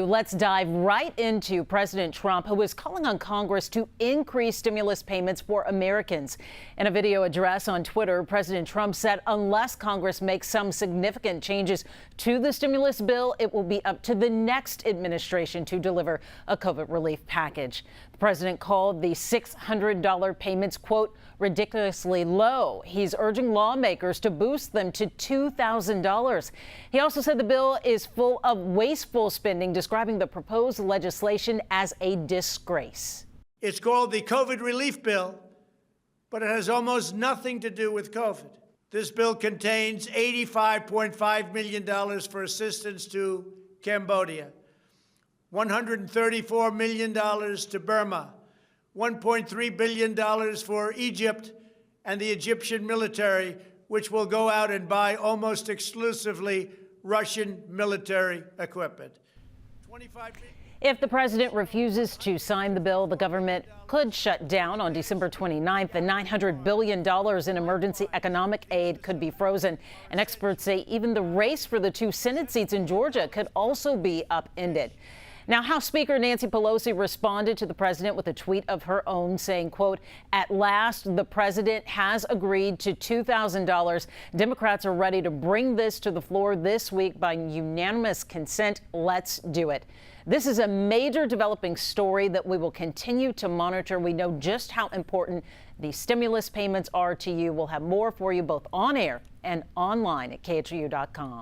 Let's dive right into President Trump, who is calling on Congress to increase stimulus payments for Americans. In a video address on Twitter, President Trump said unless Congress makes some significant changes to the stimulus bill, it will be up to the next administration to deliver a COVID relief package. The president called the $600 payments, quote, ridiculously low. He's urging lawmakers to boost them to $2,000. He also said the bill is full of wasteful spending, describing the proposed legislation as a disgrace. It's called the COVID relief bill, but it has almost nothing to do with COVID. This bill contains $85.5 million for assistance to Cambodia, $134 million to Burma, $1.3 billion for Egypt and the Egyptian military, which will go out and buy almost exclusively Russian military equipment. If the president refuses to sign the bill, the government could shut down on December 29th. The $900 billion in emergency economic aid could be frozen. And experts say even the race for the 2 Senate seats in Georgia could also be upended. Now, House Speaker Nancy Pelosi responded to the president with a tweet of her own saying, quote, at last, the president has agreed to $2,000. Democrats are ready to bring this to the floor this week by unanimous consent. Let's do it. This is a major developing story that we will continue to monitor. We know just how important these stimulus payments are to you. We'll have more for you both on air and online at KHOU.com.